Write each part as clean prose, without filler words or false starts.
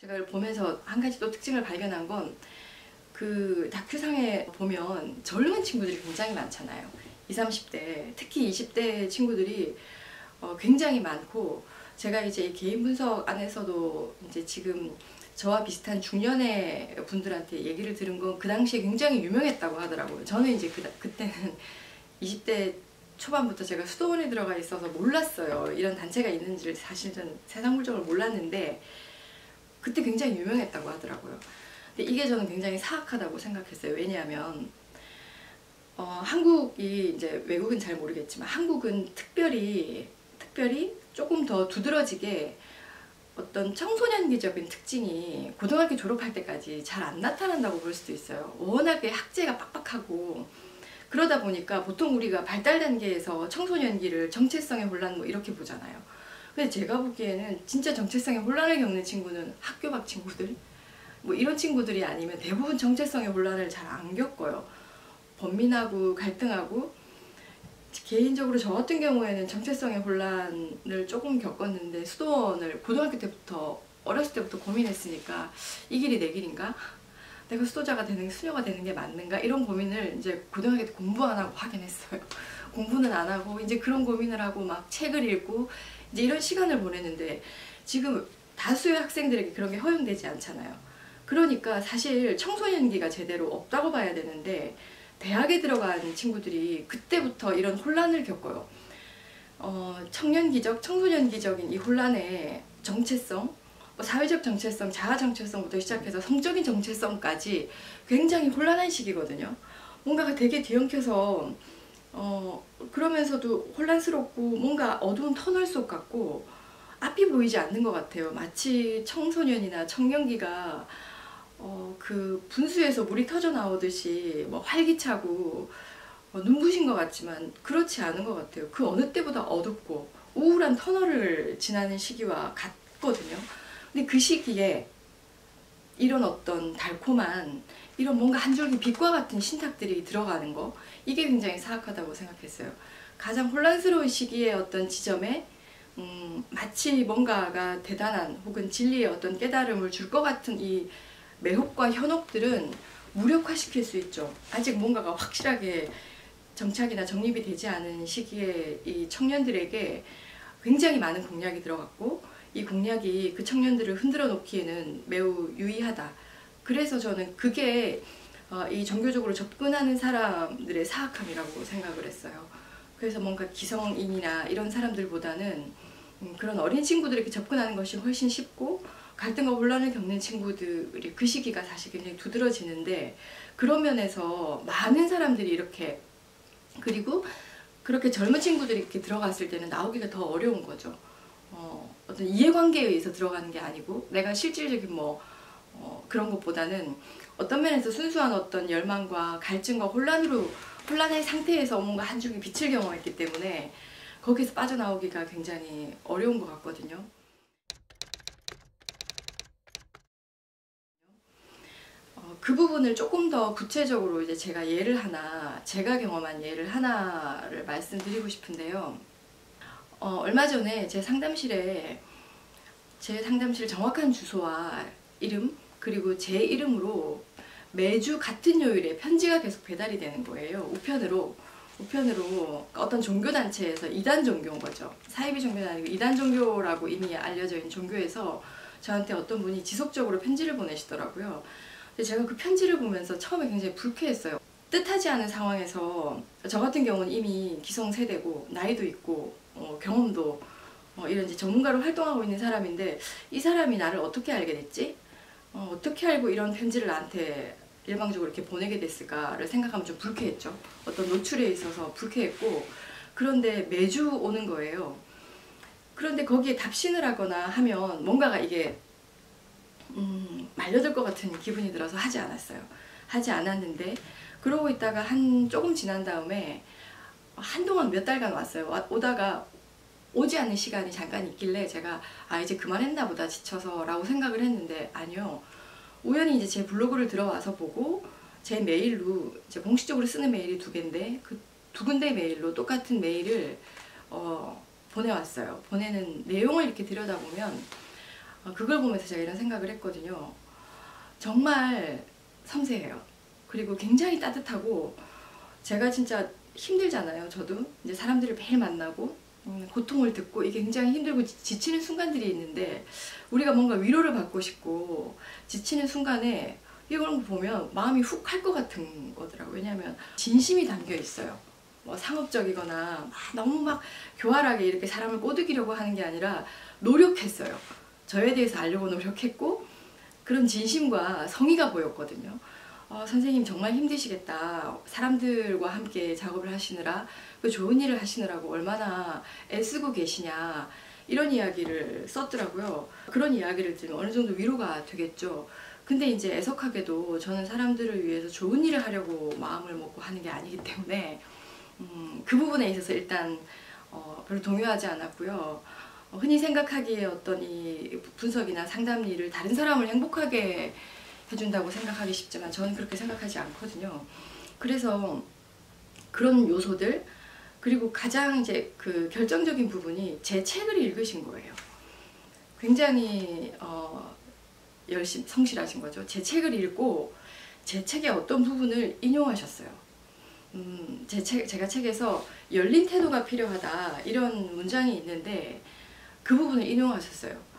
제가 이걸 보면서 한 가지 또 특징을 발견한 건 그 다큐상에 보면 젊은 친구들이 굉장히 많잖아요. 20, 30대, 특히 20대 친구들이 굉장히 많고, 제가 이제 개인 분석 안에서도 이제 지금 저와 비슷한 중년의 분들한테 얘기를 들은 건 그 당시에 굉장히 유명했다고 하더라고요. 저는 이제 그때는 20대 초반부터 제가 수도원에 들어가 있어서 몰랐어요. 이런 단체가 있는지를 사실 전 세상 물정을 몰랐는데 그때 굉장히 유명했다고 하더라고요. 근데 이게 저는 굉장히 사악하다고 생각했어요. 왜냐하면 한국이 이제 외국은 잘 모르겠지만 한국은 특별히 조금 더 두드러지게 어떤 청소년기적인 특징이 고등학교 졸업할 때까지 잘 안 나타난다고 볼 수도 있어요. 워낙에 학제가 빡빡하고 그러다 보니까 보통 우리가 발달 단계에서 청소년기를 정체성의 혼란 뭐 이렇게 보잖아요. 근데 제가 보기에는 진짜 정체성의 혼란을 겪는 친구는 학교 밖 친구들 뭐 이런 친구들이 아니면 대부분 정체성의 혼란을 잘 안 겪어요. 번민하고 갈등하고, 개인적으로 저 같은 경우에는 정체성의 혼란을 조금 겪었는데 수도원을 고등학교 때부터 어렸을 때부터 고민했으니까 이 길이 내 길인가? 내가 수도자가 되는 수녀가 되는 게 맞는가? 이런 고민을 이제 고등학교 때 공부 안 하고 하긴 했어요. 공부는 안 하고 이제 그런 고민을 하고 막 책을 읽고 이제 이런 시간을 보냈는데 지금 다수의 학생들에게 그런 게 허용되지 않잖아요. 그러니까 사실 청소년기가 제대로 없다고 봐야 되는데 대학에 들어간 친구들이 그때부터 이런 혼란을 겪어요. 청년기적, 청소년기적인 이 혼란의 정체성, 사회적 정체성, 자아 정체성부터 시작해서 성적인 정체성까지 굉장히 혼란한 시기거든요. 뭔가가 되게 뒤엉켜서 그러면서도 혼란스럽고 뭔가 어두운 터널 속 같고 앞이 보이지 않는 것 같아요. 마치 청소년이나 청년기가 그 분수에서 물이 터져 나오듯이 뭐 활기차고 눈부신 것 같지만 그렇지 않은 것 같아요. 그 어느 때보다 어둡고 우울한 터널을 지나는 시기와 같거든요. 근데 그 시기에 이런 어떤 달콤한 이런 뭔가 한 줄기 빛과 같은 신탁들이 들어가는 거, 이게 굉장히 사악하다고 생각했어요. 가장 혼란스러운 시기의 어떤 지점에 마치 뭔가가 대단한 혹은 진리의 어떤 깨달음을 줄 것 같은 이 매혹과 현혹들은 무력화시킬 수 있죠. 아직 뭔가가 확실하게 정착이나 정립이 되지 않은 시기에 이 청년들에게 굉장히 많은 공략이 들어갔고 이 공략이 그 청년들을 흔들어 놓기에는 매우 유의하다. 그래서 저는 그게 이 종교적으로 접근하는 사람들의 사악함이라고 생각을 했어요. 그래서 뭔가 기성인이나 이런 사람들보다는 그런 어린 친구들에게 접근하는 것이 훨씬 쉽고 갈등과 혼란을 겪는 친구들이 그 시기가 사실 굉장히 두드러지는데, 그런 면에서 많은 사람들이 이렇게, 그리고 그렇게 젊은 친구들이 이렇게 들어갔을 때는 나오기가 더 어려운 거죠. 어떤 이해관계에 의해서 들어가는 게 아니고 내가 실질적인 그런 것보다는 어떤 면에서 순수한 어떤 열망과 갈증과 혼란의 상태에서 뭔가 한 줄기 빛을 경험했기 때문에 거기서 빠져나오기가 굉장히 어려운 것 같거든요. 그 부분을 조금 더 구체적으로 이제 제가 경험한 예를 하나를 말씀드리고 싶은데요. 얼마 전에 제 상담실 정확한 주소와 이름, 그리고 제 이름으로 매주 같은 요일에 편지가 계속 배달이 되는 거예요. 우편으로 어떤 종교단체에서 이단 종교인 거죠. 사이비 종교는 아니고 이단 종교라고 이미 알려져 있는 종교에서 저한테 어떤 분이 지속적으로 편지를 보내시더라고요. 근데 제가 그 편지를 보면서 처음에 굉장히 불쾌했어요. 뜻하지 않은 상황에서 저 같은 경우는 이미 기성세대고 나이도 있고 경험도 이런 이제 전문가로 활동하고 있는 사람인데 이 사람이 나를 어떻게 알게 됐지? 어떻게 알고 이런 편지를 나한테 일방적으로 이렇게 보내게 됐을까를 생각하면 좀 불쾌했죠. 어떤 노출에 있어서 불쾌했고, 그런데 매주 오는 거예요. 그런데 거기에 답신을 하거나 하면 뭔가가 이게 말려들 것 같은 기분이 들어서 하지 않았어요. 하지 않았는데 그러고 있다가 조금 지난 다음에 한동안 몇 달간 왔어요. 오다가 오지 않는 시간이 잠깐 있길래 제가 이제 그만했나 보다 지쳐서 라고 생각을 했는데 아니요. 우연히 이제 제 블로그를 들어와서 보고 제 메일로, 이제 공식적으로 쓰는 메일이 2개인데 그 2군데 메일로 똑같은 메일을 보내왔어요. 보내는 내용을 이렇게 들여다보면 그걸 보면서 제가 이런 생각을 했거든요. 정말 섬세해요. 그리고 굉장히 따뜻하고, 제가 진짜 힘들잖아요. 저도 이제 사람들을 매일 만나고 고통을 듣고 이게 굉장히 힘들고 지치는 순간들이 있는데, 우리가 뭔가 위로를 받고 싶고 지치는 순간에 이걸 보면 마음이 훅 할 것 같은 거더라고요. 왜냐하면 진심이 담겨 있어요. 뭐 상업적이거나 너무 막 교활하게 이렇게 사람을 꼬드기려고 하는 게 아니라 노력했어요. 저에 대해서 알려고 노력했고, 그런 진심과 성의가 보였거든요. 선생님 정말 힘드시겠다. 사람들과 함께 작업을 하시느라, 그 좋은 일을 하시느라고 얼마나 애쓰고 계시냐, 이런 이야기를 썼더라고요. 그런 이야기를 들으면 어느 정도 위로가 되겠죠. 근데 이제 애석하게도 저는 사람들을 위해서 좋은 일을 하려고 마음을 먹고 하는 게 아니기 때문에 그 부분에 있어서 일단 별로 동요하지 않았고요. 흔히 생각하기에 어떤 이 분석이나 상담 일을 다른 사람을 행복하게 해준다고 생각하기 쉽지만 저는 그렇게 생각하지 않거든요. 그래서 그런 요소들, 그리고 가장 이제 그 결정적인 부분이 제 책을 읽으신 거예요. 굉장히 열심히 성실하신 거죠. 제 책을 읽고 제 책의 어떤 부분을 인용하셨어요. 제가 책에서 열린 태도가 필요하다, 이런 문장이 있는데 그 부분을 인용하셨어요.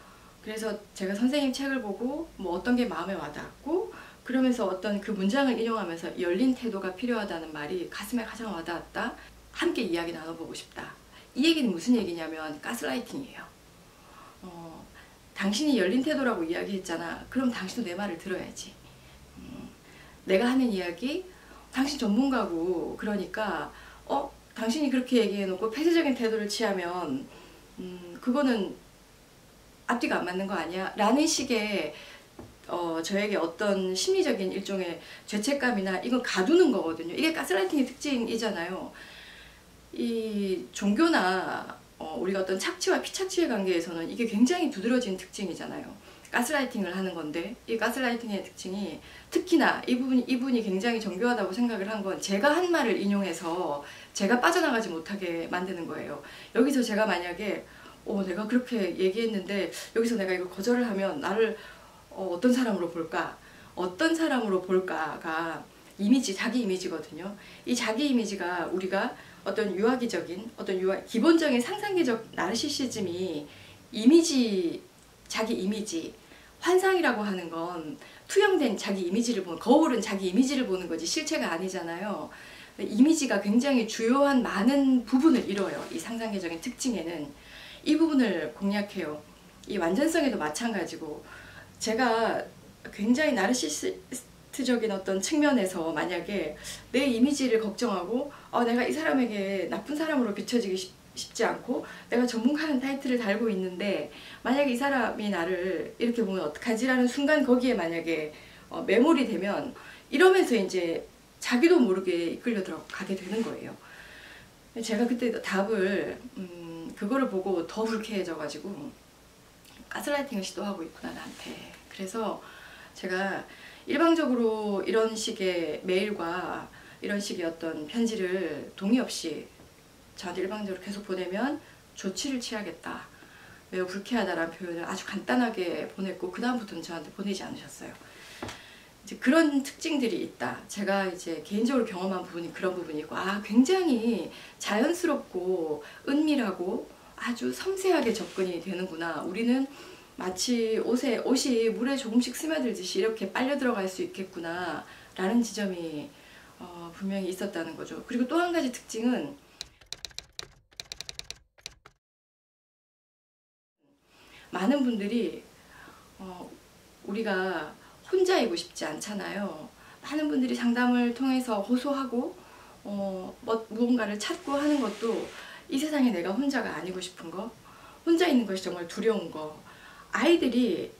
그래서 제가 선생님 책을 보고 뭐 어떤 게 마음에 와닿았고, 그러면서 어떤 그 문장을 인용하면서 열린 태도가 필요하다는 말이 가슴에 가장 와닿았다. 함께 이야기 나눠보고 싶다. 이 얘기는 무슨 얘기냐면 가스라이팅이에요. 당신이 열린 태도라고 이야기했잖아. 그럼 당신도 내 말을 들어야지. 내가 하는 이야기, 당신 전문가고, 그러니까 당신이 그렇게 얘기해놓고 폐쇄적인 태도를 취하면 그거는 앞뒤가 안 맞는 거 아니야? 라는 식의 저에게 어떤 심리적인 일종의 죄책감이나 이건 가두는 거거든요. 이게 가스라이팅의 특징이잖아요. 이 종교나 우리가 어떤 착취와 피착취의 관계에서는 이게 굉장히 두드러진 특징이잖아요. 가스라이팅을 하는 건데, 이 가스라이팅의 특징이 특히나 이분이 굉장히 정교하다고 생각을 한 건 제가 한 말을 인용해서 제가 빠져나가지 못하게 만드는 거예요. 여기서 제가 만약에 내가 그렇게 얘기했는데 여기서 내가 이걸 거절을 하면 나를 어떤 사람으로 볼까? 어떤 사람으로 볼까가 이미지, 자기 이미지거든요. 이 자기 이미지가 우리가 어떤 기본적인 상상계적 나르시시즘이 자기 이미지, 환상이라고 하는 건 투영된 자기 이미지를 보는, 거울은 자기 이미지를 보는 거지 실체가 아니잖아요. 이미지가 굉장히 주요한 많은 부분을 이뤄요. 이 상상계적인 특징에는 이 부분을 공략해요. 이 완전성에도 마찬가지고, 제가 굉장히 나르시스트적인 어떤 측면에서 만약에 내 이미지를 걱정하고 내가 이 사람에게 나쁜 사람으로 비춰지기 쉽지 않고 내가 전문가라는 타이틀을 달고 있는데 만약에 이 사람이 나를 이렇게 보면 어떡하지라는 순간 거기에 만약에 매몰이 되면, 이러면서 이제 자기도 모르게 이끌려 들어가게 되는 거예요. 제가 그때 답을 그거를 보고 더 불쾌해져가지고 가스라이팅을 시도하고 있구나 나한테. 그래서 제가 일방적으로 이런 식의 메일과 이런 식의 어떤 편지를 동의 없이 저한테 일방적으로 계속 보내면 조치를 취하겠다, 매우 불쾌하다라는 표현을 아주 간단하게 보냈고, 그 다음부터는 저한테 보내지 않으셨어요. 이제 그런 특징들이 있다. 제가 이제 개인적으로 경험한 부분이 그런 부분이고, 굉장히 자연스럽고 은밀하고 아주 섬세하게 접근이 되는구나. 우리는 마치 옷이 물에 조금씩 스며들듯이 이렇게 빨려 들어갈 수 있겠구나 라는 지점이 분명히 있었다는 거죠. 그리고 또 한 가지 특징은 많은 분들이 우리가 혼자이고 싶지 않잖아요. 많은 분들이 상담을 통해서 호소하고 무언가를 찾고 하는 것도 이 세상에 내가 혼자가 아니고 싶은 거, 혼자 있는 것이 정말 두려운 거. 아이들이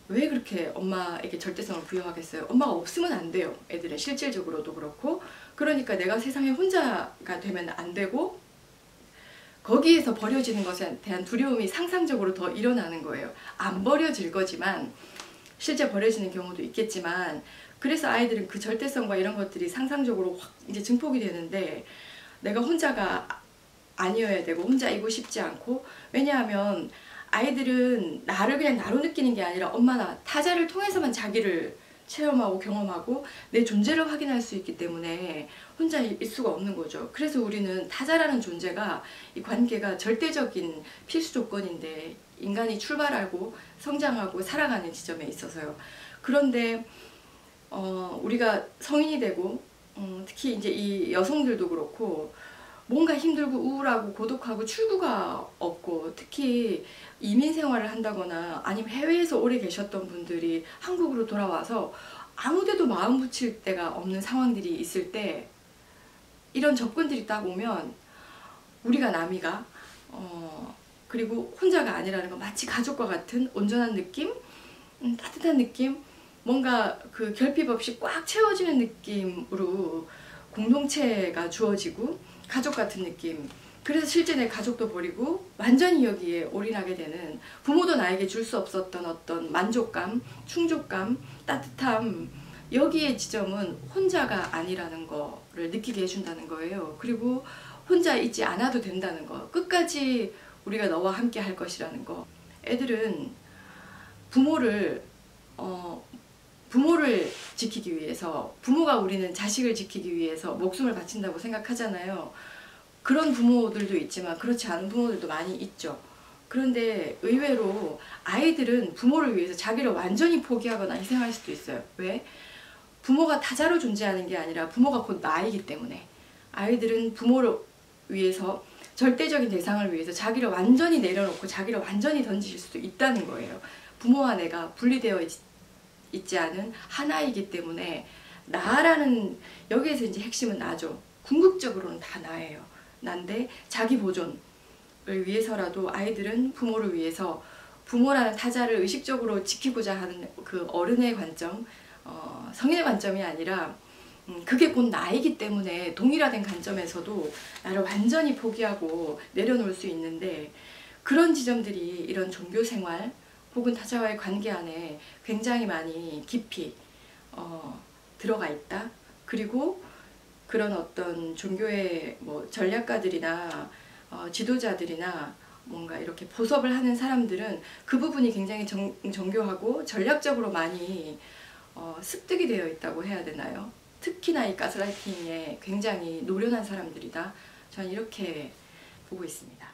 왜 그렇게 엄마에게 절대성을 부여하겠어요? 엄마가 없으면 안 돼요. 애들은 실질적으로도 그렇고. 그러니까 내가 세상에 혼자가 되면 안 되고, 거기에서 버려지는 것에 대한 두려움이 상상적으로 더 일어나는 거예요. 안 버려질 거지만 실제 버려지는 경우도 있겠지만, 그래서 아이들은 그 절대성과 이런 것들이 상상적으로 확 이제 증폭이 되는데, 내가 혼자가 아니어야 되고 혼자이고 싶지 않고, 왜냐하면 아이들은 나를 그냥 나로 느끼는 게 아니라 엄마나 타자를 통해서만 자기를 체험하고 경험하고 내 존재를 확인할 수 있기 때문에 혼자일 수가 없는 거죠. 그래서 우리는 타자라는 존재가, 이 관계가 절대적인 필수 조건인데, 인간이 출발하고 성장하고 살아가는 지점에 있어서요. 그런데 우리가 성인이 되고 특히 이제 이 여성들도 그렇고 뭔가 힘들고 우울하고 고독하고 출구가 없고, 특히 이민 생활을 한다거나 아니면 해외에서 오래 계셨던 분들이 한국으로 돌아와서 아무데도 마음 붙일 데가 없는 상황들이 있을 때, 이런 접근들이 딱 오면 우리가 남이가 그리고 혼자가 아니라는 거, 마치 가족과 같은 온전한 느낌, 따뜻한 느낌, 뭔가 그 결핍 없이 꽉 채워지는 느낌으로 공동체가 주어지고 가족 같은 느낌. 그래서 실제 내 가족도 버리고 완전히 여기에 올인하게 되는, 부모도 나에게 줄 수 없었던 어떤 만족감, 충족감, 따뜻함, 여기에 지점은 혼자가 아니라는 거를 느끼게 해준다는 거예요. 그리고 혼자 있지 않아도 된다는 거, 끝까지 우리가 너와 함께 할 것이라는 거. 애들은 부모를 지키기 위해서, 부모가 우리는 자식을 지키기 위해서 목숨을 바친다고 생각하잖아요. 그런 부모들도 있지만 그렇지 않은 부모들도 많이 있죠. 그런데 의외로 아이들은 부모를 위해서 자기를 완전히 포기하거나 희생할 수도 있어요. 왜? 부모가 타자로 존재하는 게 아니라 부모가 곧 나이기 때문에. 아이들은 부모를 위해서, 절대적인 대상을 위해서 자기를 완전히 내려놓고 자기를 완전히 던지실 수도 있다는 거예요. 부모와 내가 분리되어 있지 않은 하나이기 때문에, 나라는, 여기에서 이제 핵심은 나죠. 궁극적으로는 다 나예요. 난데 자기 보존을 위해서라도 아이들은 부모를 위해서, 부모라는 타자를 의식적으로 지키고자 하는 그 어른의 관점, 성인의 관점이 아니라 그게 곧 나이기 때문에 동일화된 관점에서도 나를 완전히 포기하고 내려놓을 수 있는데, 그런 지점들이 이런 종교 생활 혹은 타자와의 관계 안에 굉장히 많이 깊이 들어가 있다. 그리고 그런 어떤 종교의 뭐 전략가들이나 지도자들이나 뭔가 이렇게 보섭을 하는 사람들은 그 부분이 굉장히 정교하고 전략적으로 많이 습득이 되어 있다고 해야 되나요? 특히나 이 가스라이팅에 굉장히 노련한 사람들이다. 저는 이렇게 보고 있습니다.